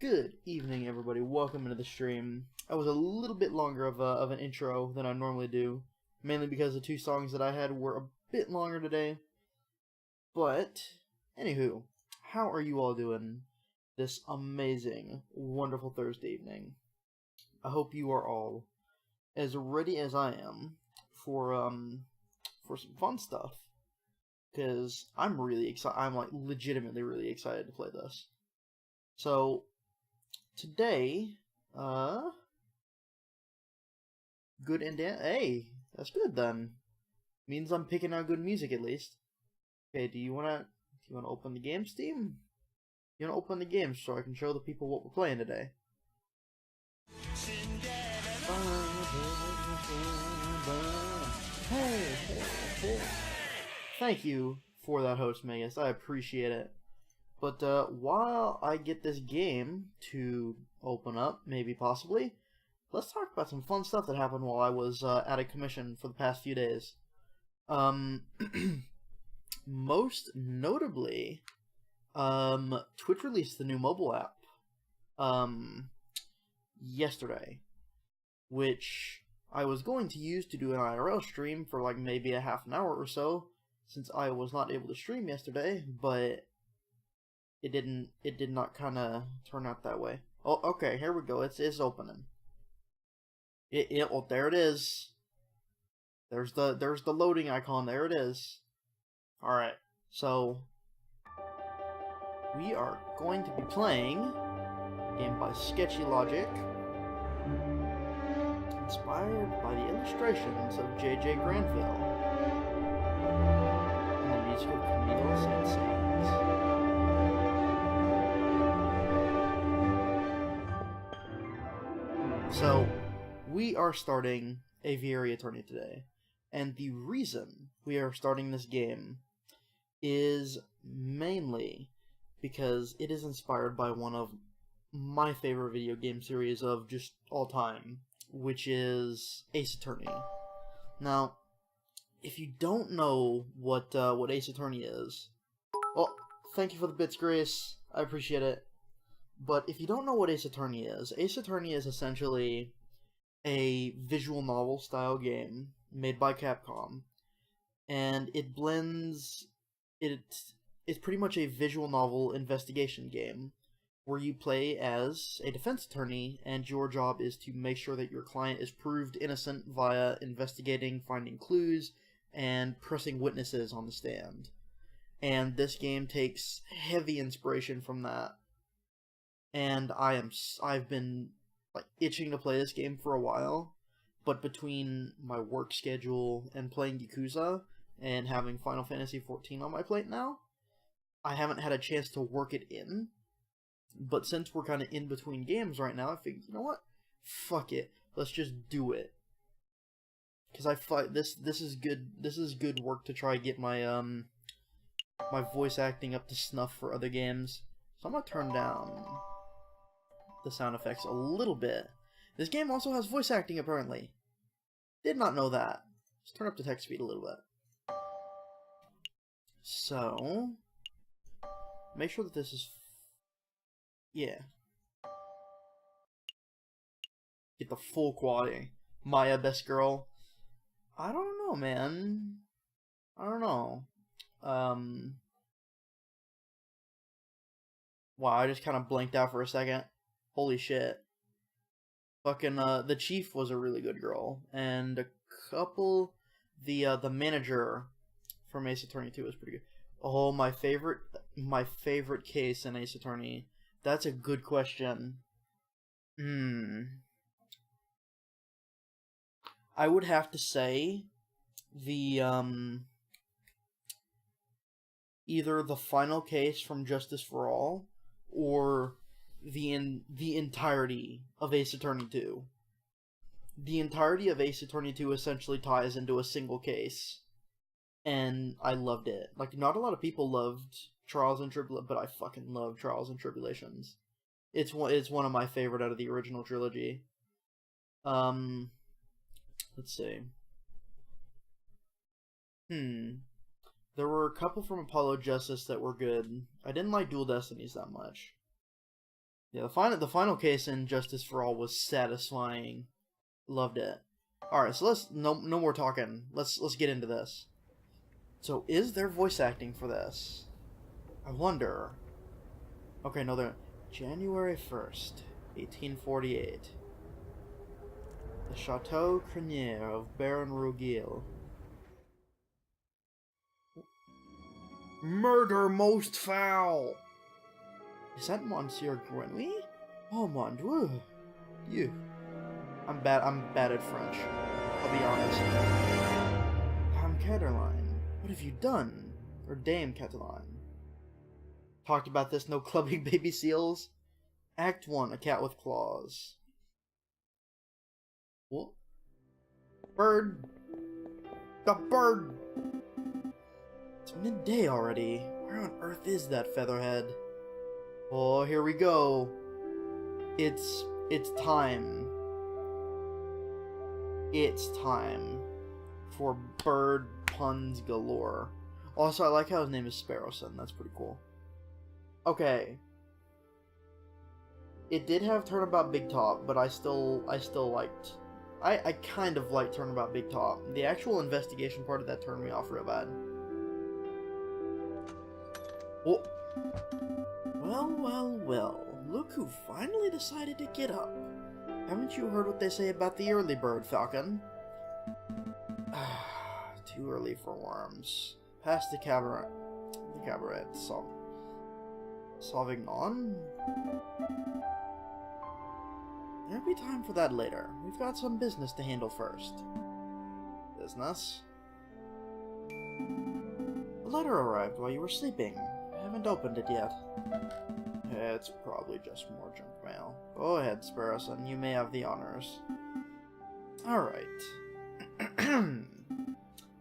Good evening, everybody. Welcome into the stream. I was a little bit longer of an intro than I normally do, mainly because the two songs that I had were a bit longer today. But, anywho, how are you all doing this amazing, wonderful Thursday evening? I hope you are all as ready as I am for some fun stuff, because I'm really excited. I'm like legitimately really excited to play this. So today, good and hey, that's good then. Means I'm picking out good music at least. Okay, do you wanna open the game, Steam? You wanna open the game so I can show the people what we're playing today? Hey. Thank you for that, host Megas. I appreciate it. But while I get this game to open up, maybe possibly, let's talk about some fun stuff that happened while I was at a commission for the past few days. Most notably, Twitch released the new mobile app yesterday, which I was going to use to do an IRL stream for like maybe a half an hour or so, since I was not able to stream yesterday, but it did not kind of turn out that way. Oh, okay, here we go. It's opening. Oh, there it is. There's the loading icon. There it is. All right. So we are going to be playing a game by Sketchy Logic, inspired by the illustrations of J.J. Granville and the music of Camilo Saint-Saëns. So, we are starting Aviary Attorney today, and the reason we are starting this game is mainly because it is inspired by one of my favorite video game series of just all time, which is Ace Attorney. Now, if you don't know what Ace Attorney is, well, thank you for the bits, Grace. I appreciate it. But if you don't know what Ace Attorney is essentially a visual novel style game made by Capcom, and it blends. It's pretty much a visual novel investigation game where you play as a defense attorney, and your job is to make sure that your client is proved innocent via investigating, finding clues, and pressing witnesses on the stand. And this game takes heavy inspiration from that. And I've been like itching to play this game for a while, but between my work schedule and playing Yakuza and having Final Fantasy XIV on my plate now, I haven't had a chance to work it in. But since we're kind of in between games right now, I figured, you know what? Fuck it. Let's just do it. Because this is good. This is good work to try to get my my voice acting up to snuff for other games. So I'm gonna turn down the sound effects a little bit. This game also has voice acting, apparently. Did not know that. Let's turn up the text speed a little bit. So, make sure that this is... yeah. Get the full quality. Maya, best girl. I don't know, man. I don't know. Wow, I just kind of blanked out for a second. Holy shit. Fucking, the chief was a really good girl. And a couple... the manager from Ace Attorney 2 was pretty good. Oh, my favorite case in Ace Attorney. That's a good question. I would have to say the, either the final case from Justice for All, or the entirety of Ace Attorney 2. The entirety of Ace Attorney 2 essentially ties into a single case, and I loved it. Like, not a lot of people loved Trials and Tribulations, but I fucking love Trials and Tribulations. It's one of my favorite out of the original trilogy. Let's see. There were a couple from Apollo Justice that were good. I didn't like Dual Destinies that much. Yeah, the final case in Justice for All was satisfying. Loved it. Alright, so let's no more talking. Let's get into this. So is there voice acting for this? I wonder. Okay, no, they're January 1st, 1848. The Chateau Crenier of Baron Rougil. Murder most foul! Is that Monsieur Grenouille? Oh mon dieu. You. I'm bad at French. I'll be honest. Dame Cataline, what have you done? Or Dame Cataline. Talked about this, no clubbing baby seals. Act 1, a cat with claws. What? Bird! The bird! It's midday already. Where on earth is that featherhead? Oh, here we go. It's time. It's time for bird puns galore. Also, I like how his name is Sparrowson. That's pretty cool. Okay. It did have Turnabout Big Top, but I still liked... I kind of liked Turnabout Big Top. The actual investigation part of that turned me off real bad. Oh. Well, look who finally decided to get up. Haven't you heard what they say about the early bird, Falcon? Too early for worms. Past the cabaret. Sauvignon? There'll be time for that later. We've got some business to handle first. Business? A letter arrived while you were sleeping. I haven't opened it yet. It's probably just more junk mail. Go ahead, Sparrowson. You may have the honors. Alright.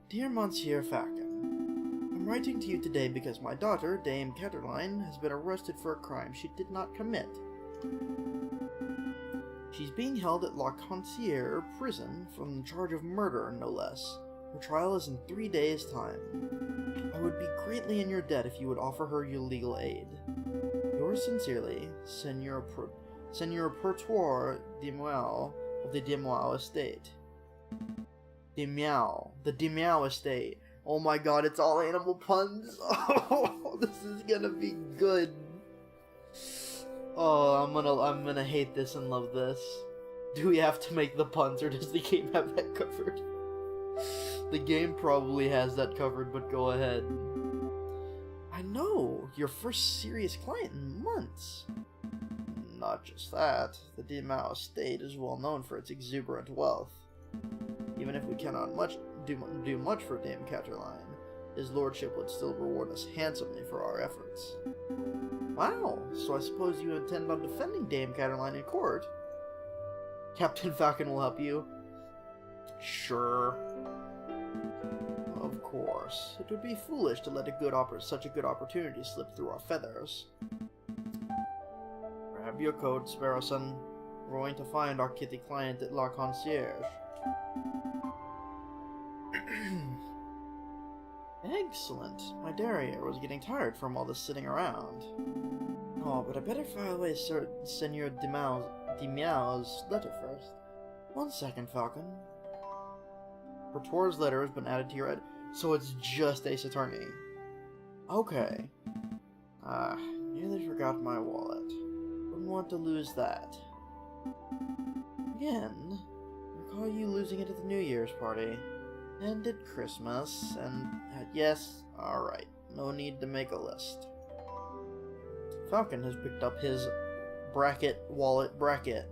Dear Monsieur Falcon, I'm writing to you today because my daughter, Dame Cataline, has been arrested for a crime she did not commit. She's being held at La Concierge prison from the charge of murder, no less. Her trial is in 3 days' time. I would be greatly in your debt if you would offer her your legal aid. Yours sincerely, Senor Pertois Demois of the Demois Estate. The Demois Estate. Oh my god, it's all animal puns. Oh, this is gonna be good. Oh, I'm gonna hate this and love this. Do we have to make the puns, or does the game have that covered? The game probably has that covered, but go ahead. I know, your first serious client in months. Not just that, the Demois Estate is well known for its exuberant wealth. Even if we cannot do much for Dame Cataline, his lordship would still reward us handsomely for our efforts. Wow, so I suppose you intend on defending Dame Cataline in court? Captain Falcon will help you. Sure. Of course. It would be foolish to let such a good opportunity slip through our feathers. Grab your coat, Sparrowson. We're going to find our kitty client at La Concierge. Excellent. My derriere was getting tired from all this sitting around. Oh, but I better file away Senor Demois' letter first. 1 second, Falcon. Pertois' letter has been added to your head, so it's just Ace Attorney. Okay. Nearly forgot my wallet. Wouldn't want to lose that. Again, recall you losing it at the New Year's party. And at Christmas, and yes, alright. No need to make a list. Falcon has picked up his wallet bracket.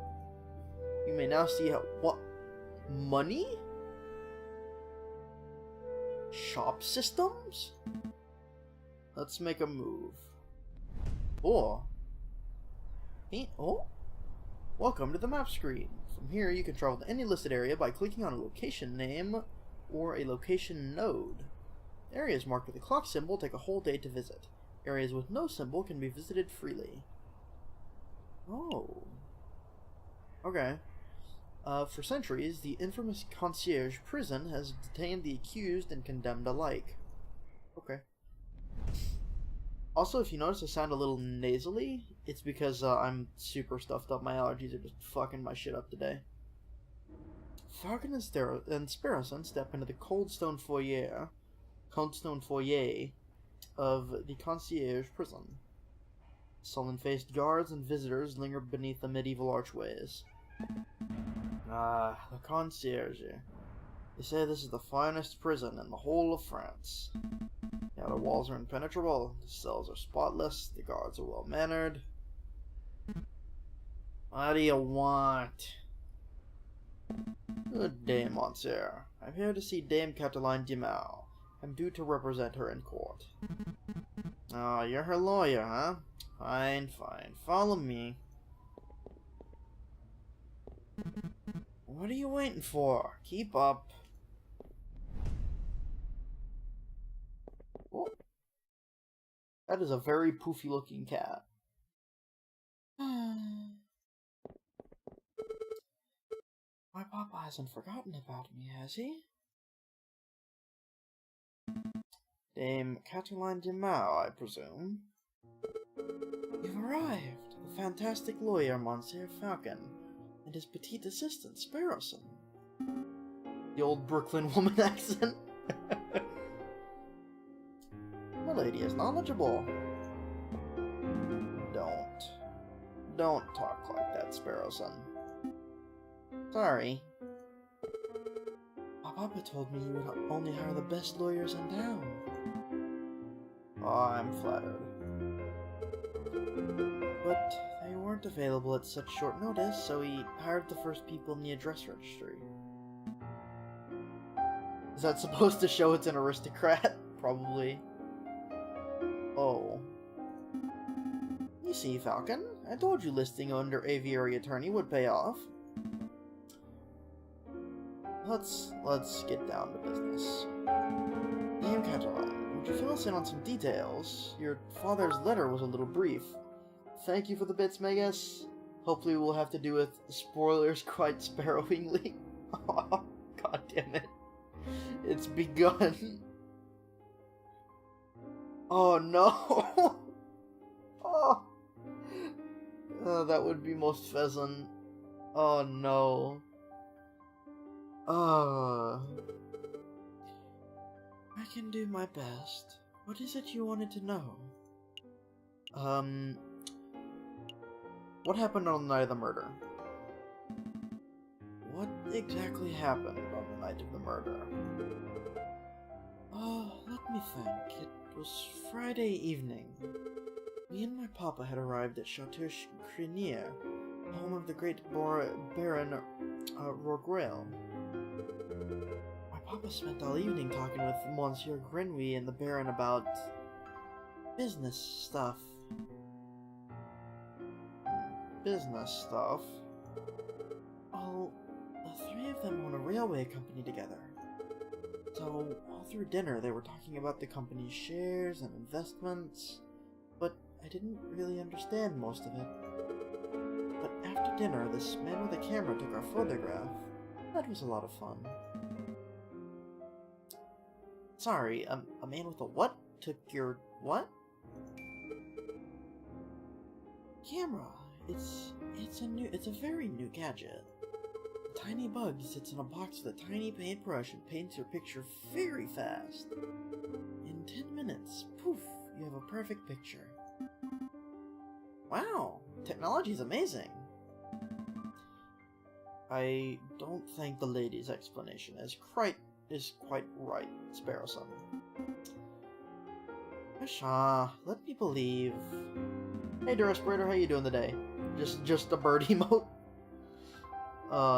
You may now see how... What? Money? Shop systems? Let's make a move. Oh. Oh. Welcome to the map screen. From here, you can travel to any listed area by clicking on a location name or a location node. Areas marked with a clock symbol take a whole day to visit. Areas with no symbol can be visited freely. Oh. Okay. For centuries, the infamous concierge prison has detained the accused and condemned alike. Okay. Also, if you notice I sound a little nasally, it's because I'm super stuffed up. My allergies are just fucking my shit up today. Falcon and Sparrowson step into the coldstone foyer of the concierge prison. Sullen-faced guards and visitors linger beneath the medieval archways. Ah, the concierge. They say this is the finest prison in the whole of France. The outer walls are impenetrable, the cells are spotless, the guards are well-mannered. What do you want? Good day, monsieur. I'm here to see Dame Cataline Dimau. I'm due to represent her in court. Oh, you're her lawyer, huh? Fine, fine. Follow me. What are you waiting for? Keep up. Oh. That is a very poofy looking cat. My papa hasn't forgotten about me, has he? Dame Cataline Dimau, I presume. You've arrived. The fantastic lawyer, Monsieur Falcon, and his petite assistant, Sparrowson. The old Brooklyn woman accent. The lady is knowledgeable. Don't talk like that, Sparrowson. Sorry. My papa told me you would only hire the best lawyers in town. Oh, I'm flattered. But they weren't available at such short notice, so he hired the first people in the address registry. Is that supposed to show it's an aristocrat? Probably. Oh. You see, Falcon, I told you listing under Aviary Attorney would pay off. Let's get down to business. Dame Cataline, would you fill us in on some details? Your father's letter was a little brief. Thank you for the bits, Megas. Hopefully we'll have to do with spoilers quite sparrowingly. Oh, god damn it. It's begun. Oh no! Oh. That would be most pheasant. Oh no. I can do my best. What is it you wanted to know? What happened on the night of the murder? What exactly happened on the night of the murder? Oh, let me think. It was Friday evening. Me and my papa had arrived at Chateau Crinier, home of the great Baron Roguel. My papa spent all evening talking with Monsieur Grenouille and the Baron about business stuff. Business stuff? Well, the three of them own a railway company together. So, all through dinner they were talking about the company's shares and investments, but I didn't really understand most of it. But after dinner, this man with a camera took our photograph. That was a lot of fun. Sorry, a man with a what? Took your what? Camera. It's a very new gadget. A tiny bug sits in a box with a tiny paintbrush and paints your picture very fast. In 10 minutes, poof, you have a perfect picture. Wow, technology's amazing. I don't think the lady's explanation is quite right, Sparrowson. Pshaw, let me believe. Hey, Duraspirator, how you doing today? Just a bird emote?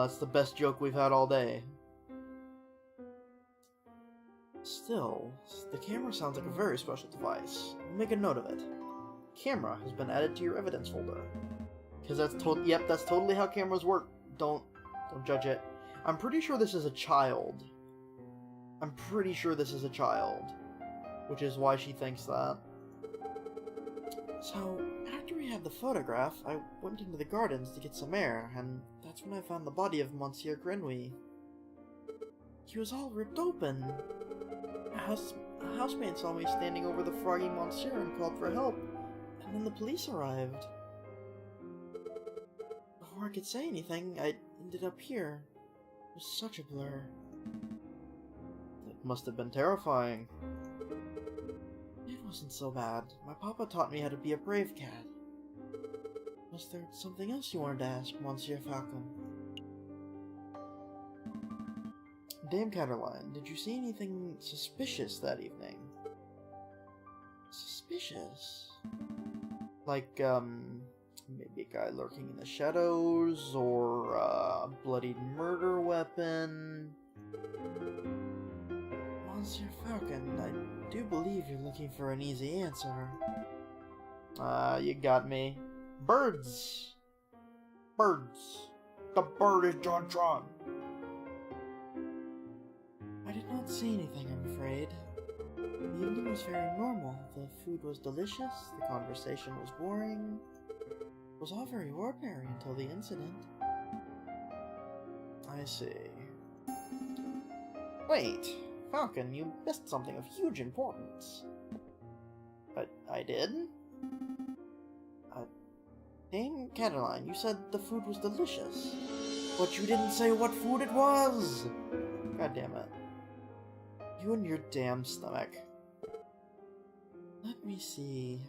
It's the best joke we've had all day. Still, the camera sounds like a very special device. Make a note of it. Camera has been added to your evidence folder. Because that's totally how cameras work. Don't judge it. I'm pretty sure this is a child. Which is why she thinks that. So, after we had the photograph, I went into the gardens to get some air, and that's when I found the body of Monsieur Grenouille. He was all ripped open. a housemate saw me standing over the froggy monsieur and called for help, and then the police arrived. Before I could say anything, I ended up here. It was such a blur. It must have been terrifying. It wasn't so bad. My papa taught me how to be a brave cat. Was there something else you wanted to ask, Monsieur Falcon? Dame Caterline, did you see anything suspicious that evening? Suspicious? Like, maybe a guy lurking in the shadows, or a bloodied murder weapon? Monsieur Falcon, I do believe you're looking for an easy answer. You got me. Birds! Birds! The bird is John. I did not see anything, I'm afraid. The evening was very normal. The food was delicious, the conversation was boring. It was all very ordinary until the incident. I see. Wait, Falcon, you missed something of huge importance. But I did? Dame Caterline, you said the food was delicious. But you didn't say what food it was! God damn it. You and your damn stomach. Let me see.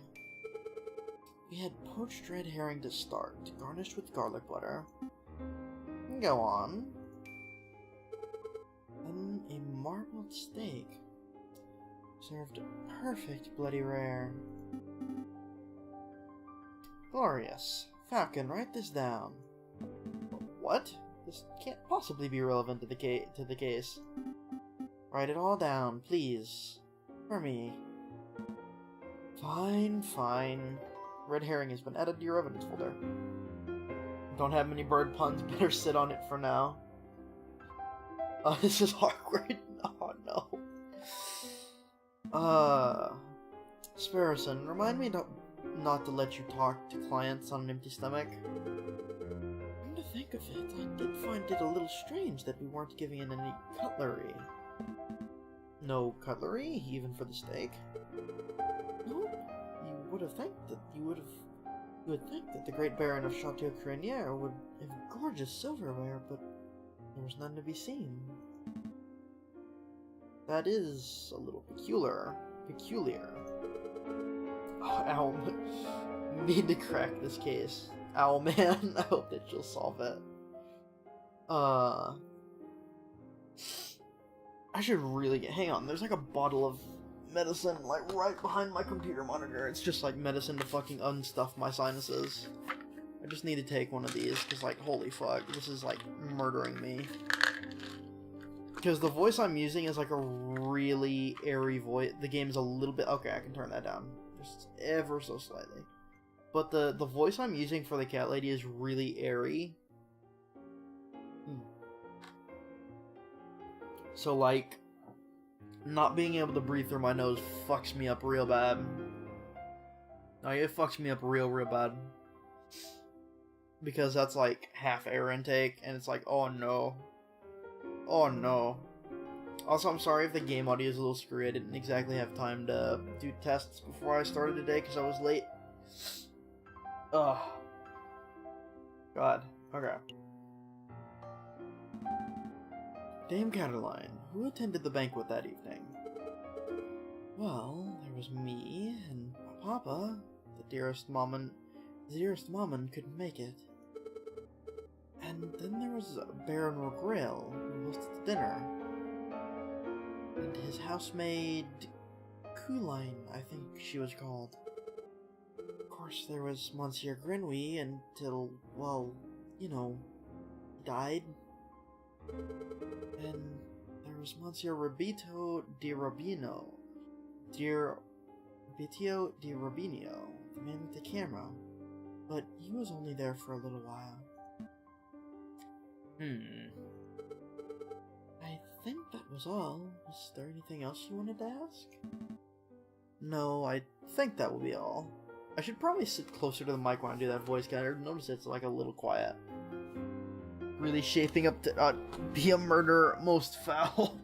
We had poached red herring to start, garnished with garlic butter. Go on. Then a marbled steak. Served perfect bloody rare. Glorious. Falcon, write this down. What? This can't possibly be relevant to the case. Write it all down, please. For me. Fine. Red herring has been added to your evidence folder. Don't have many bird puns, better sit on it for now. This is awkward. Oh no. Sparrowson, remind me not to let you talk to clients on an empty stomach. Come to think of it, I did find it a little strange that we weren't giving in any cutlery. No cutlery, even for the steak? No, you would think that the great Baron of Chateau Criniere would have gorgeous silverware, but there was none to be seen. That is a little peculiar. Oh, Owl, need to crack this case. Owlman, I hope that you'll solve it. I should really hang on, there's like a bottle of medicine, like, right behind my computer monitor. It's just, like, medicine to fucking unstuff my sinuses. I just need to take one of these, because, like, holy fuck, this is, like, murdering me. Because the voice I'm using is, like, a really airy voice. The game's a little bit... Okay, I can turn that down. Just ever so slightly. But the voice I'm using for the cat lady is really airy. So, like, not being able to breathe through my nose fucks me up real bad. Like, it fucks me up real bad. Because that's, like, half air intake, and it's like, oh no. Oh no. Also, I'm sorry if the game audio is a little screwy. I didn't exactly have time to do tests before I started today because I was late. Ugh. God. Okay. Dame Caterline, who attended the banquet that evening? Well, there was me and my papa. The dearest mammon couldn't make it. And then there was Baron Rograil, who hosted the dinner. And his housemaid, Kuline, I think she was called. Of course, there was Monsieur Grenouille until, well, you know, he died. And there was Monsieur Rabito di Robino. Rabitio di Robinio, the man with the camera. But he was only there for a little while. I think that was all. Was there anything else you wanted to ask? No, I think that will be all. I should probably sit closer to the mic when I do that voice, guy. I notice it's like a little quiet. Really shaping up to be a murder most foul.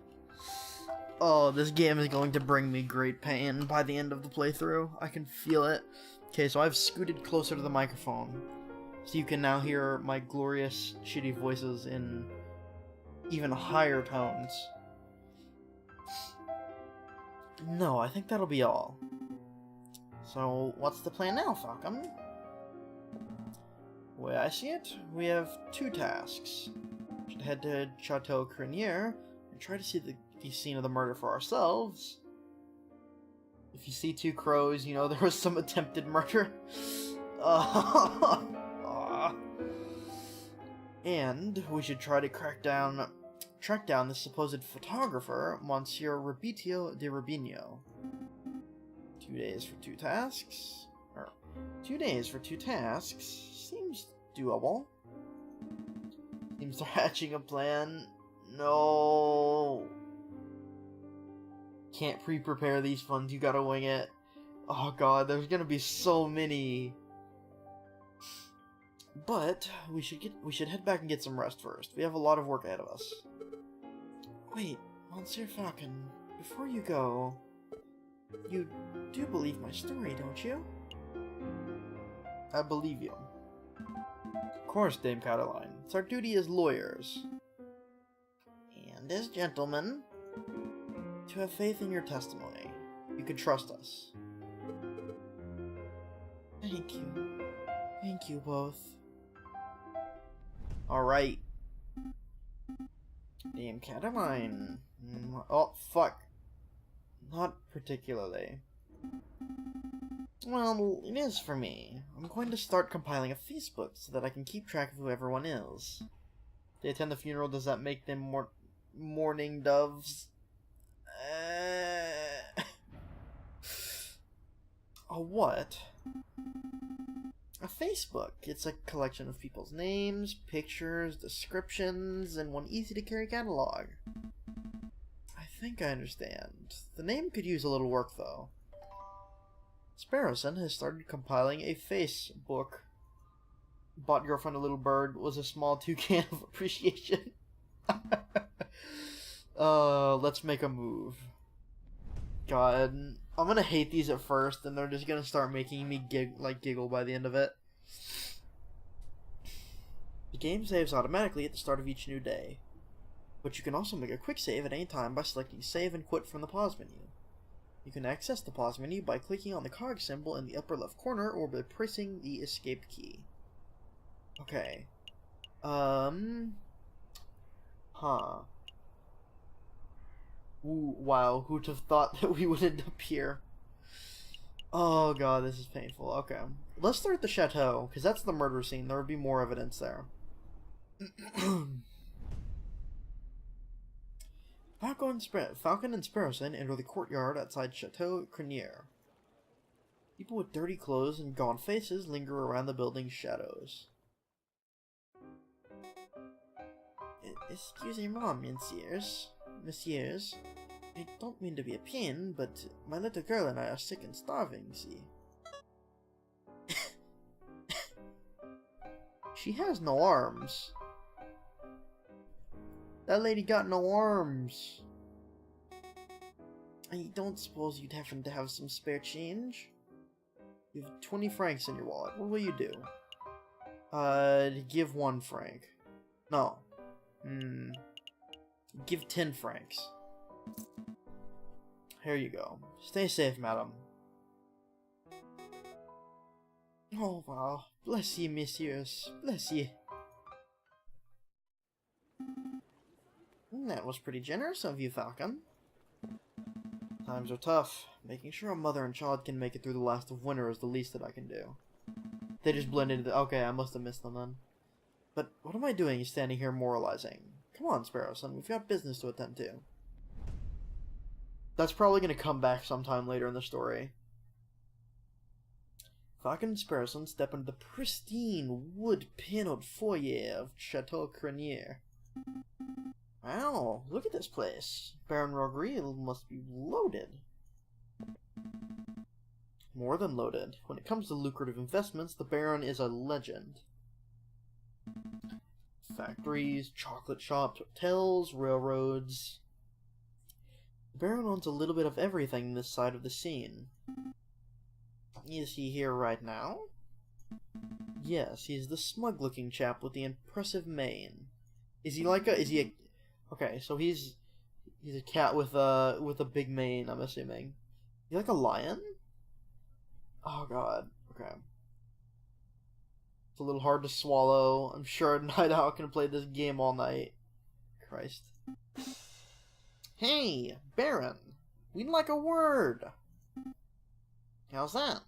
Oh, this game is going to bring me great pain by the end of the playthrough. I can feel it. Okay, so I've scooted closer to the microphone, so you can now hear my glorious, shitty voices in even higher tones. No, I think that'll be all. So, what's the plan now, Falcon? The way I see it, we have two tasks. We should head to Chateau Crenier and try to see the scene of the murder for ourselves. If you see two crows, you know there was some attempted murder. And we should try to track down the supposed photographer, Monsieur Rabitio de Rubino. 2 days for two tasks? 2 days for two tasks? Seems doable. Seems they're hatching a plan. No. Can't pre-prepare these funds, you gotta wing it. Oh god, there's gonna be so many. But we should head back and get some rest first. We have a lot of work ahead of us. Wait, Monsieur Falcon, before you go, you do believe my story, don't you? I believe you. Of course, Dame Cataline. It's our duty as lawyers. And as gentlemen, to have faith in your testimony. You can trust us. Thank you. Thank you both. Alright. Dame Cataline. Oh, fuck. Not particularly. Well, it is for me. I'm going to start compiling a Facebook so that I can keep track of who everyone is. They attend the funeral, does that make them mourning doves? A what? A Facebook. It's a collection of people's names, pictures, descriptions, and one easy-to-carry catalog. I think I understand. The name could use a little work, though. Sparrowson has started compiling a Facebook. Bought girlfriend a little bird was a small toucan of appreciation. Let's make a move. God, I'm gonna hate these at first, and they're just gonna start making me giggle by the end of it. The game saves automatically at the start of each new day, but you can also make a quick save at any time by selecting Save and Quit from the pause menu. You can access the pause menu by clicking on the cog symbol in the upper left corner or by pressing the escape key. Okay. Ooh, wow, who'd have thought that we would end up here? Oh god, this is painful. Okay. Let's start at the chateau, because that's the murder scene. There would be more evidence there. Falcon and Sparrowson enter the courtyard outside Chateau Crenier. People with dirty clothes and gaunt faces linger around the building's shadows. Excusez-moi, messieurs. I don't mean to be a pain, but my little girl and I are sick and starving, see. She has no arms. That lady got no arms. I don't suppose you'd happen to have some spare change? You have 20 francs in your wallet. What will you do? Give 1 franc. No. Give 10 francs. Here you go. Stay safe, madam. Oh, wow. Bless ye, messieurs. Bless ye. That was pretty generous of you, Falcon. Times are tough. Making sure a mother and child can make it through the last of winter is the least that I can do. They just blended into... Okay, I must have missed them then. But what am I doing standing here moralizing? Come on, Sparrowson, we've got business to attend to. That's probably going to come back sometime later in the story. Falcon and Sparrowson step into the pristine, wood-paneled foyer of Chateau Crenier. Wow, look at this place. Baron Rogriel must be loaded. More than loaded. When it comes to lucrative investments, the Baron is a legend. Factories, chocolate shops, hotels, railroads. The Baron owns a little bit of everything this side of the scene. Is he here right now? Yes, he's the smug-looking chap with the impressive mane. Is he a... Okay, so he's a cat with a big mane, I'm assuming. Is he like a lion? Oh god, okay. It's a little hard to swallow. I'm sure a night owl can play this game all night. Christ. Hey, Baron! We'd like a word! How's that?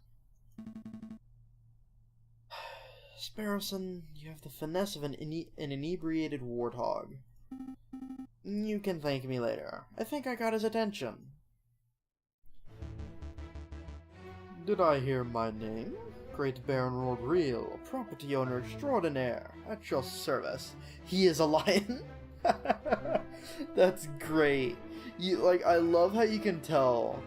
Sparrowson, you have the finesse of an inebriated warthog. You can thank me later. I think I got his attention. Did I hear my name? Great Baron Rodriel, property owner extraordinaire, at your service. He is a lion? That's great. I love how you can tell,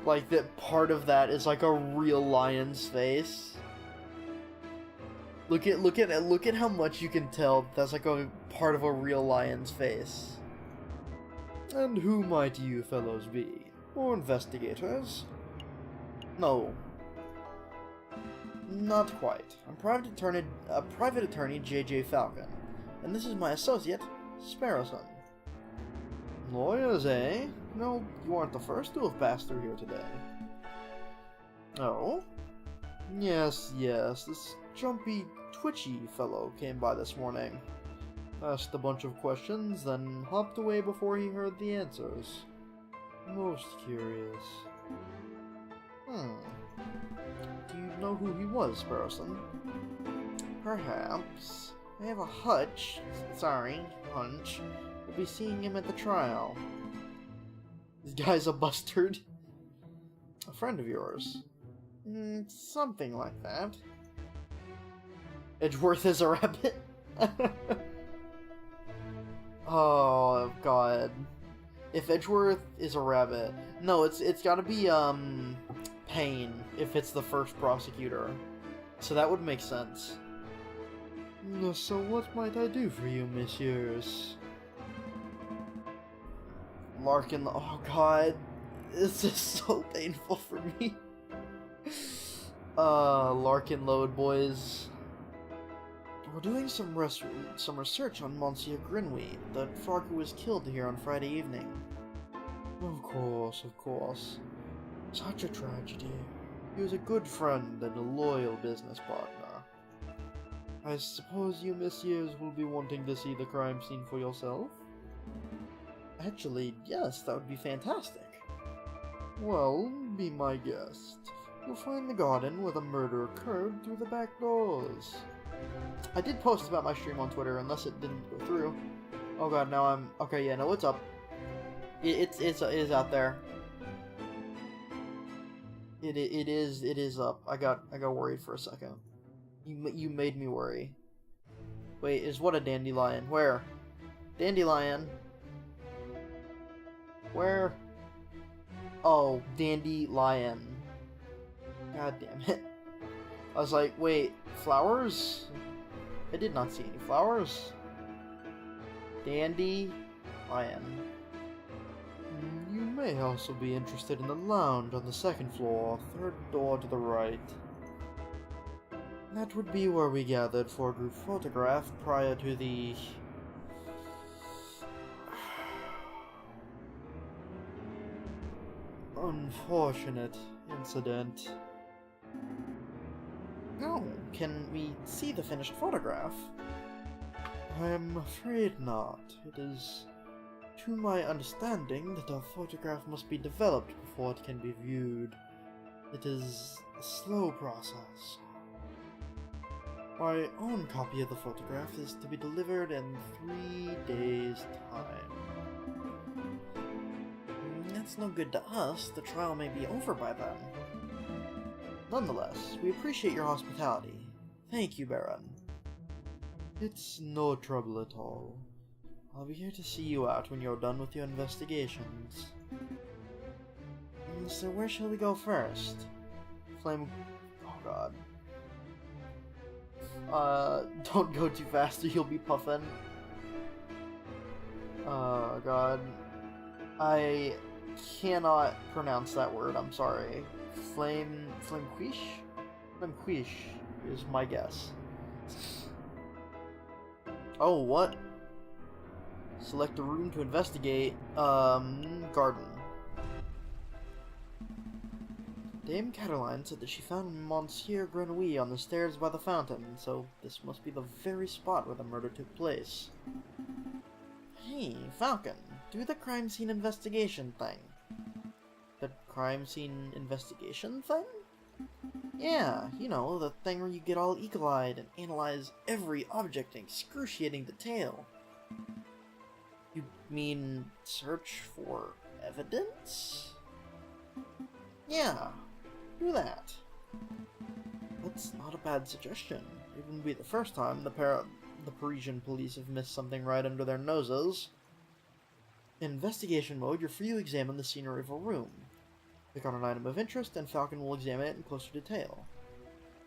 that part of that is like a real lion's face. Look at how much you can tell that's like a part of a real lion's face. And who might you fellows be? Or investigators? No. Not quite. I'm private attorney J.J. Falcon, and this is my associate, Sparrowson. Lawyers, eh? No, you aren't the first to have passed through here today. Oh? Yes, this jumpy, twitchy fellow came by this morning. Asked a bunch of questions, then hopped away before he heard the answers. Most curious. Do you know who he was, Sparrowson? Perhaps. I have a hunch. We'll be seeing him at the trial. This guy's a bastard. A friend of yours? Something like that. Edgeworth is a rabbit? Oh, God. If Edgeworth is a rabbit... No, it's gotta be, Payne, if it's the first prosecutor. So that would make sense. So what might I do for you, messieurs? Larkin... Oh, God. This is so painful for me. Larkin Load, boys. We're doing some research on Monsieur Grinweed, the frog who was killed here on Friday evening. Of course. Such a tragedy. He was a good friend and a loyal business partner. I suppose you messieurs will be wanting to see the crime scene for yourself? Actually, yes, that would be fantastic. Well, be my guest. You'll find the garden where the murder occurred through the back doors. I did post about my stream on Twitter, unless it didn't go through. Oh god, now I'm... Okay, yeah, no, it's up. It is out there. It is up. I got worried for a second. You made me worry. Wait, is what a dandelion? Where? Dandelion. Where? Oh, dandelion. God damn it. I was like, wait, flowers? I did not see any flowers. Dandelion. You may also be interested in the lounge on the second floor, third door to the right. That would be where we gathered for a group photograph prior to the... unfortunate incident. Oh, can we see the finished photograph? I'm afraid not. It is to my understanding that a photograph must be developed before it can be viewed. It is a slow process. My own copy of the photograph is to be delivered in 3 days' time. That's no good to us. The trial may be over by then. Nonetheless, we appreciate your hospitality. Thank you, Baron. It's no trouble at all. I'll be here to see you out when you're done with your investigations. So where shall we go first? Oh god. Don't go too fast or you'll be puffin'. Oh god. cannot pronounce that word, I'm sorry. Flamquish? Flamquish is my guess. Oh, what? Select a room to investigate. Garden. Dame Cataline said that she found Monsieur Grenouille on the stairs by the fountain, so this must be the very spot where the murder took place. Hey, Falcon, do the crime scene investigation thing. The crime scene investigation thing? Yeah, you know, the thing where you get all eagle-eyed and analyze every object in excruciating detail. You mean search for evidence? Yeah, do that. That's not a bad suggestion. It wouldn't be the first time the Parisian police have missed something right under their noses. In investigation mode, you're free to examine the scenery of a room. Click on an item of interest, and Falcon will examine it in closer detail.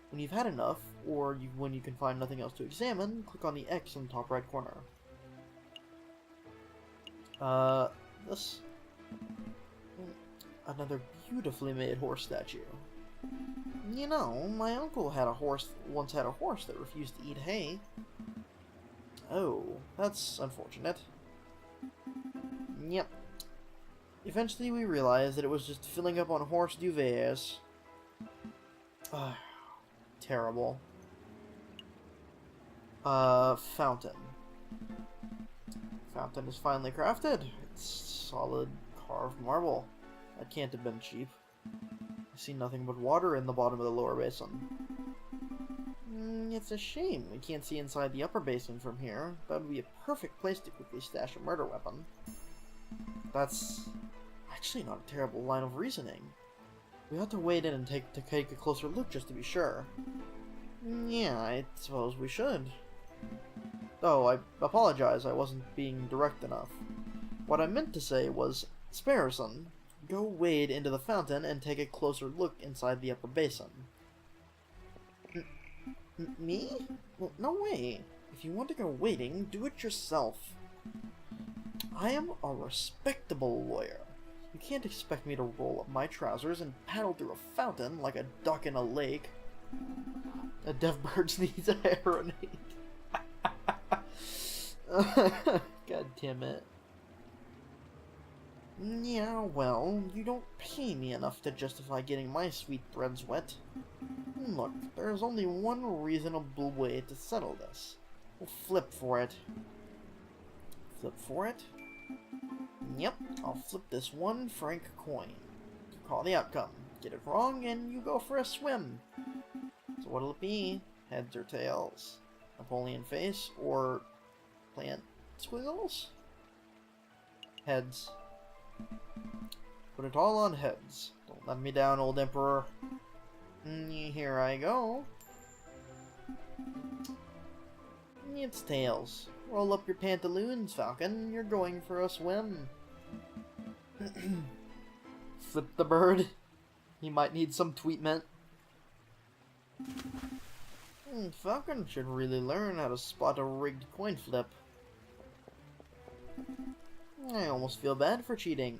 When you've had enough, or when you can find nothing else to examine, click on the X in the top right corner. This... Another beautifully made horse statue. You know, my uncle once had a horse that refused to eat hay. Oh, that's unfortunate. Yep. Eventually we realized that it was just filling up on horse duvets. Terrible. Fountain. Fountain is finally crafted. It's solid carved marble. That can't have been cheap. I see nothing but water in the bottom of the lower basin. It's a shame we can't see inside the upper basin from here. That would be a perfect place to quickly stash a murder weapon. That's actually not a terrible line of reasoning. We ought to wade in and take a closer look just to be sure. Yeah, I suppose we should. Oh, I apologize, I wasn't being direct enough. What I meant to say was, Sparrowson, go wade into the fountain and take a closer look inside the upper basin. Me? Well, no way. If you want to go wading, do it yourself. I am a respectable lawyer. You can't expect me to roll up my trousers and paddle through a fountain like a duck in a lake. A deaf bird needs a heronade. God damn it. Yeah, well, you don't pay me enough to justify getting my sweet threads wet. Look, there's only one reasonable way to settle this. We'll flip for it. Flip for it? Yep, I'll flip this 1 franc coin. Call the outcome. Get it wrong, and you go for a swim. So what'll it be? Heads or tails? Napoleon face or plant squiggles? Heads. Put it all on heads. Don't let me down, old emperor. Here I go. It's tails. Roll up your pantaloons, Falcon. You're going for a swim. Flip the bird. He might need some tweetment. Falcon should really learn how to spot a rigged coin flip. I almost feel bad for cheating.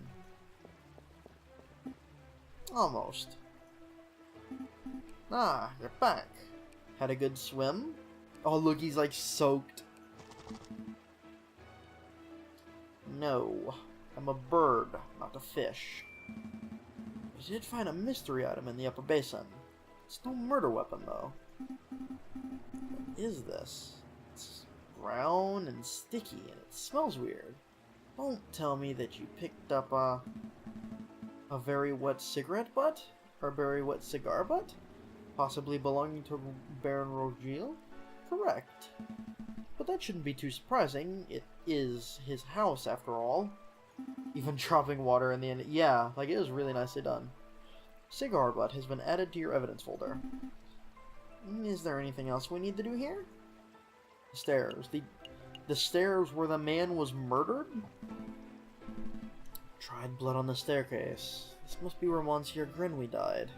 Almost. Ah, you're back. Had a good swim? Oh, look, he's like soaked. No, I'm a bird, not a fish. I did find a mystery item in the upper basin. It's no murder weapon, though. What is this? It's brown and sticky, and it smells weird. Don't tell me that you picked up a very wet cigarette butt? Or a very wet cigar butt? Possibly belonging to Baron Rogil? Correct. But that shouldn't be too surprising. It is his house, after all. Even dropping water in the end. Yeah, like, it was really nicely done. Cigar butt has been added to your evidence folder. Is there anything else we need to do here? The stairs. The stairs where the man was murdered? Dried blood on the staircase. This must be where Monsieur Grenouille died.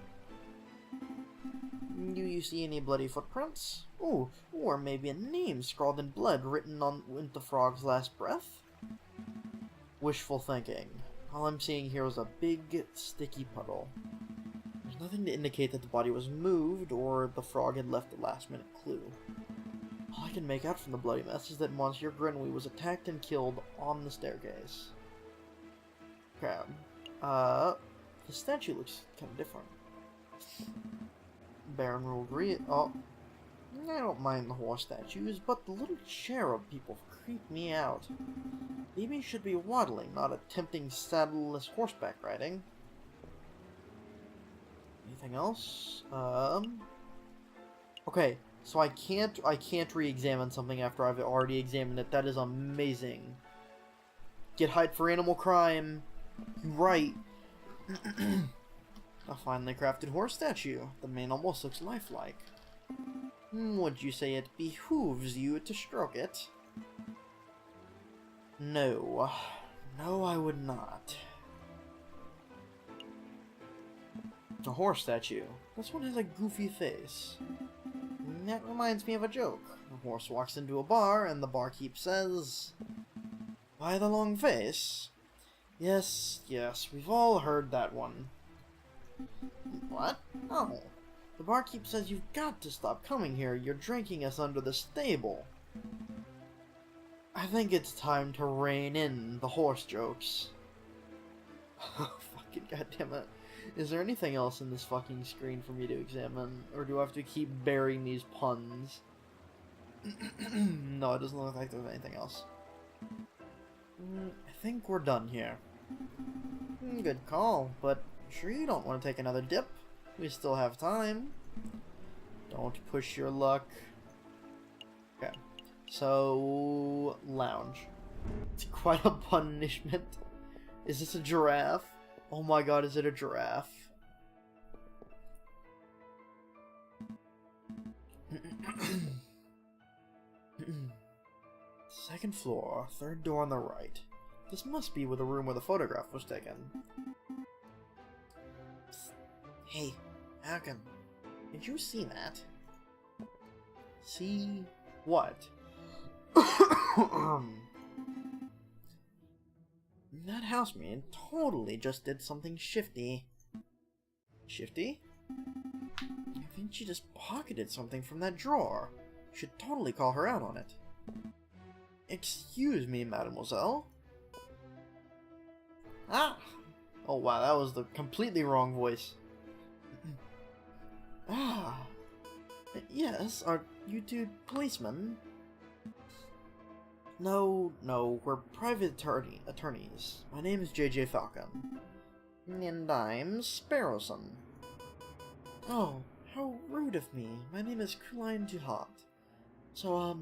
Do you see any bloody footprints? Ooh, or maybe a name scrawled in blood written on with the frog's last breath? Wishful thinking. All I'm seeing here is a big, sticky puddle. There's nothing to indicate that the body was moved, or the frog had left a last-minute clue. All I can make out from the bloody mess is that Monsieur Grenouille was attacked and killed on the staircase. Crap. The statue looks kind of different. Baron will agree. Oh, I don't mind the horse statues, but the little cherub people creep me out. Maybe should be waddling, not attempting saddleless horseback riding. Anything else? Okay, so I can't re-examine something after I've already examined it. That is amazing. Get hide for animal crime. Right. A finely crafted horse statue. The mane almost looks lifelike. Would you say it behooves you to stroke it? No. No, I would not. A horse statue. This one has a goofy face. That reminds me of a joke. A horse walks into a bar, and the barkeep says, "Why the long face?" Yes, yes, we've all heard that one. What? No. The barkeep says you've got to stop coming here. You're drinking us under the stable. I think it's time to rein in the horse jokes. Oh, fucking goddammit. Is there anything else in this fucking screen for me to examine? Or do I have to keep burying these puns? No, it doesn't look like there's anything else. I think we're done here. Good call, but sure you don't want to take another dip? We still have time. Don't push your luck. Okay. So, lounge. It's quite a punishment. Is this a giraffe? Oh my god, is it a giraffe? Second floor, third door on the right. This must be the room where the photograph was taken. Psst. Hey, Falcon. Did you see that? See what? That housemaid totally just did something shifty. Shifty? I think she just pocketed something from that drawer. Should totally call her out on it. Excuse me, mademoiselle. Ah! Oh wow, that was the completely wrong voice. Ah! Yes, are you two policemen? No, we're private attorneys. My name is J.J. Falcon. And I'm Sparrowson. Oh, how rude of me. My name is Crewline Duhat. So,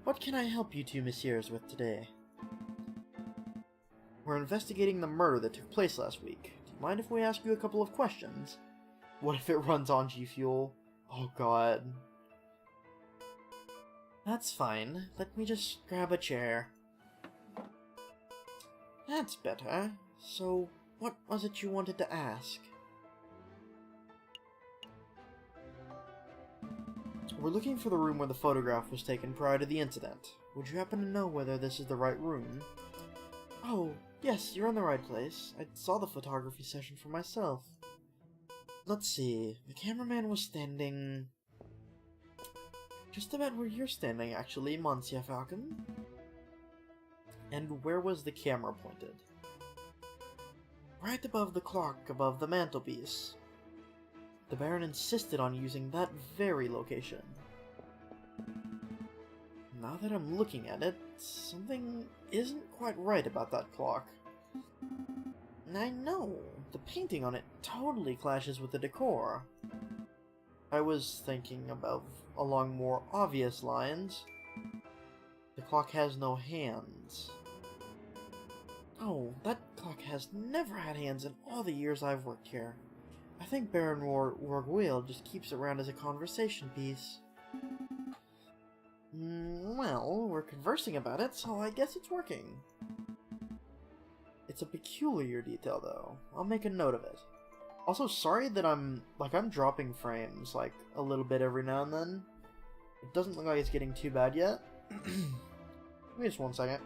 what can I help you two messieurs with today? We're investigating the murder that took place last week. Do you mind if we ask you a couple of questions? What if it runs on G Fuel? Oh god. That's fine. Let me just grab a chair. That's better. So, what was it you wanted to ask? We're looking for the room where the photograph was taken prior to the incident. Would you happen to know whether this is the right room? Oh, yes, you're in the right place. I saw the photography session for myself. Let's see. The cameraman was standing just about where you're standing, actually, Monsieur Falcon. And where was the camera pointed? Right above the clock above the mantelpiece. The Baron insisted on using that very location. Now that I'm looking at it, something isn't quite right about that clock. I know, the painting on it totally clashes with the decor. I was thinking about along more obvious lines. The clock has no hands. Oh, that clock has never had hands in all the years I've worked here. I think Baron Rorguil just keeps it around as a conversation piece. Well, we're conversing about it, so I guess it's working. It's a peculiar detail, though. I'll make a note of it. Also, sorry that I'm dropping frames, like, a little bit every now and then. It doesn't look like it's getting too bad yet. Give me just 1 second.